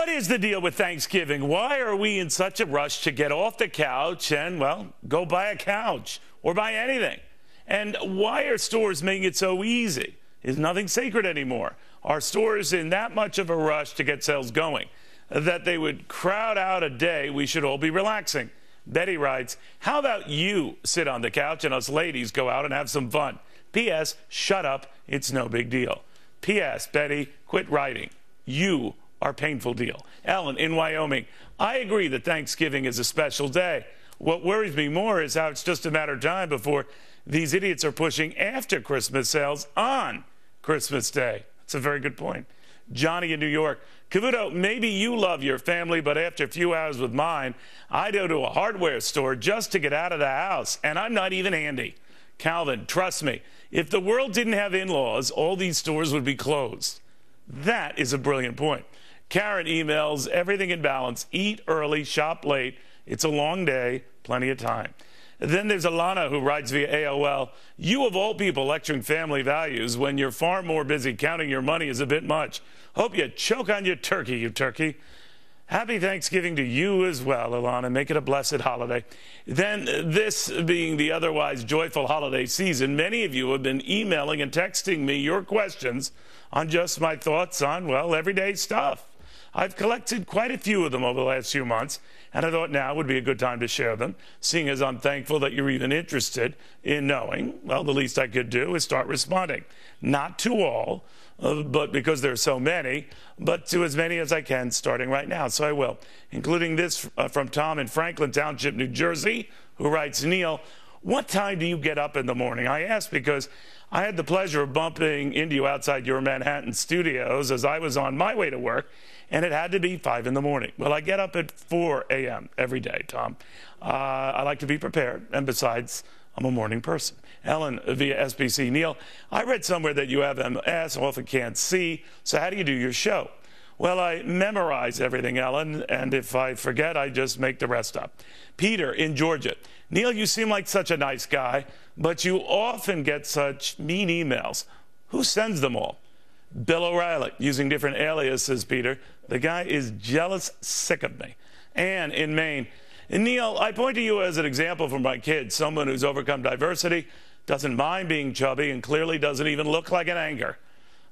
What is the deal with Thanksgiving? Why are we in such a rush to get off the couch and, well, go buy a couch or buy anything? And why are stores making it so easy? Is nothing sacred anymore? Are stores in that much of a rush to get sales going that they would crowd out a day we should all be relaxing? Betty writes, how about you sit on the couch and us ladies go out and have some fun? P.S. Shut up. It's no big deal. P.S. Betty, quit writing. You are painful deal. Ellen in Wyoming, I agree that Thanksgiving is a special day. What worries me more is how it's just a matter of time before these idiots are pushing after Christmas sales on Christmas Day. That's a very good point. Johnny in New York, Cavuto, maybe you love your family, but after a few hours with mine, I go to a hardware store just to get out of the house, and I'm not even handy. Calvin, trust me, if the world didn't have in-laws, all these stores would be closed. That is a brilliant point. Karen emails, everything in balance, eat early, shop late. It's a long day, plenty of time. Then there's Alana who writes via AOL, you of all people lecturing family values when you're far more busy counting your money is a bit much. Hope you choke on your turkey, you turkey. Happy Thanksgiving to you as well, Alana. Make it a blessed holiday. Then, this being the otherwise joyful holiday season, many of you have been emailing and texting me your questions on just my thoughts on, well, everyday stuff. I've collected quite a few of them over the last few months, and I thought now would be a good time to share them, seeing as I'm thankful that you're even interested in knowing. Well, the least I could do is start responding. Not to all, but because there are so many, but to as many as I can starting right now. So I will, including this from Tom in Franklin Township, New Jersey, who writes, Neal, what time do you get up in the morning? I ask because I had the pleasure of bumping into you outside your Manhattan studios as I was on my way to work, and it had to be 5 in the morning. Well, I get up at 4 a.m. every day, Tom. I like to be prepared, and besides, I'm a morning person. Ellen via SBC, Neal, I read somewhere that you have MS, often can't see, so how do you do your show? Well, I memorize everything, Ellen, and if I forget, I just make the rest up. Peter in Georgia, Neal, you seem like such a nice guy, but you often get such mean emails. Who sends them all? Bill O'Reilly, using different aliases, Peter. The guy is jealous sick of me. Anne in Maine, and Neal, I point to you as an example for my kids, someone who's overcome diversity, doesn't mind being chubby, and clearly doesn't even look like an anger.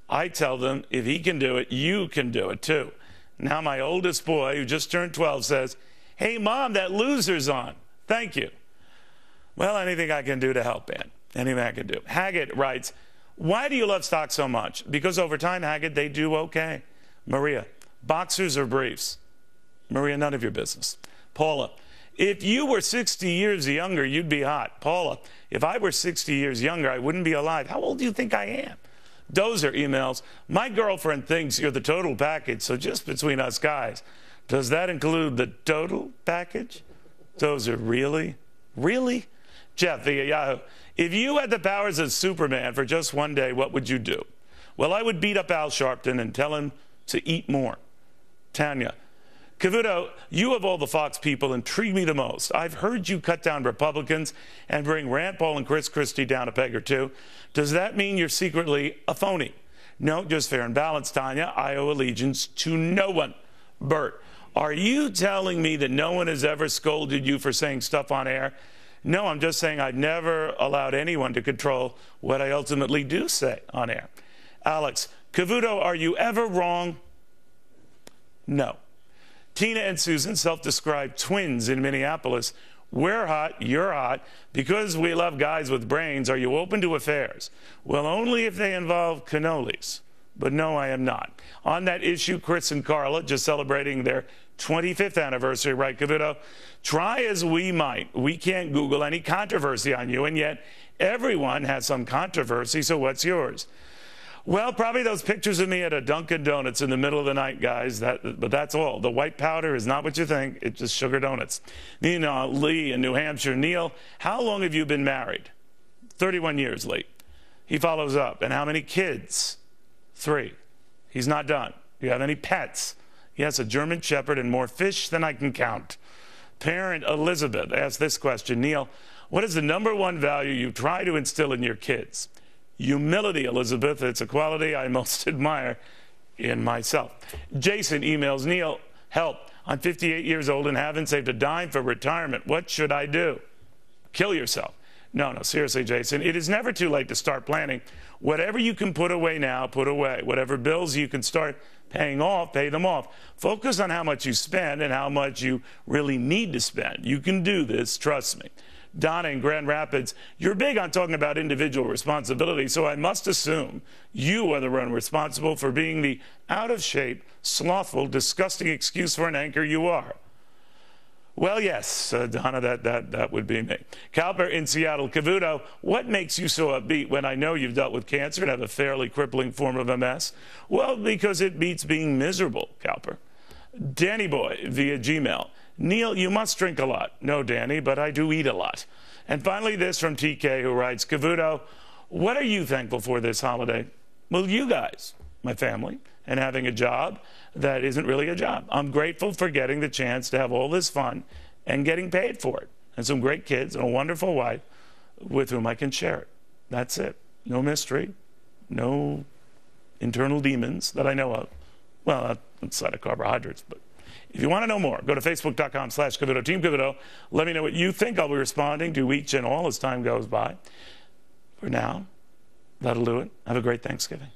I tell them, if he can do it, you can do it too. Now my oldest boy, who just turned 12, says, hey, Mom, that loser's on. Thank you. Well, anything I can do to help, Ann. Anything I can do. Haggett writes, why do you love stocks so much? Because over time, Haggett, they do okay. Maria, boxers or briefs? Maria, none of your business. Paula, if you were 60 years younger, you'd be hot. Paula, if I were 60 years younger, I wouldn't be alive. How old do you think I am? Dozer emails, my girlfriend thinks you're the total package, so just between us guys, does that include the total package? Dozer, really? Really? Jeff via Yahoo, if you had the powers of Superman for just one day, what would you do? Well, I would beat up Al Sharpton and tell him to eat more. Tanya, Cavuto, you of all the Fox people intrigue me the most. I've heard you cut down Republicans and bring Rand Paul and Chris Christie down a peg or two. Does that mean you're secretly a phony? No, just fair and balanced, Tanya. I owe allegiance to no one. Bert, are you telling me that no one has ever scolded you for saying stuff on air? No, I'm just saying I've never allowed anyone to control what I ultimately do say on air. Alex, Cavuto, are you ever wrong? No. Tina and Susan, self-described twins in Minneapolis. We're hot, you're hot. Because we love guys with brains, are you open to affairs? Well, only if they involve cannolis. But no, I am not. On that issue, Chris and Carla, just celebrating their 25th anniversary, right, Cavuto? Try as we might, we can't Google any controversy on you, and yet everyone has some controversy, so what's yours? Well, probably those pictures of me at a Dunkin' Donuts in the middle of the night, guys, but that's all. The white powder is not what you think. It's just sugar donuts. Nina Lee in New Hampshire. Neal, how long have you been married? 31 years, Lee. He follows up. And how many kids? 3. He's not done. Do you have any pets? Yes, a German Shepherd and more fish than I can count. Parent Elizabeth asked this question. Neal, what is the #1 value you try to instill in your kids? Humility, Elizabeth. It's a quality I most admire in myself. Jason emails, Neal, help. I'm 58 years old and haven't saved a dime for retirement. What should I do? Kill yourself. No, seriously, Jason, it is never too late to start planning. Whatever you can put away now, put away. Whatever bills you can start paying off, pay them off. Focus on how much you spend and how much you really need to spend. You can do this, trust me. Donna in Grand Rapids, you're big on talking about individual responsibility, so I must assume you are the one responsible for being the out-of-shape, slothful, disgusting excuse for an anchor you are. Well, yes, Donna, that would be me. Calper in Seattle, Cavuto, what makes you so upbeat when I know you've dealt with cancer and have a fairly crippling form of MS? Well, because it beats being miserable, Calper. Danny Boy via Gmail. Neal, you must drink a lot. No, Danny, but I do eat a lot. And finally, this from TK, who writes, Cavuto, what are you thankful for this holiday? Well, you guys, my family, and having a job that isn't really a job. I'm grateful for getting the chance to have all this fun and getting paid for it, and some great kids and a wonderful wife with whom I can share it. That's it. No mystery, no internal demons that I know of. Well, outside of carbohydrates, but if you want to know more, go to facebook.com/Cavuto, Team Cavuto. Let me know what you think. I'll be responding to each and all as time goes by. For now, that'll do it. Have a great Thanksgiving.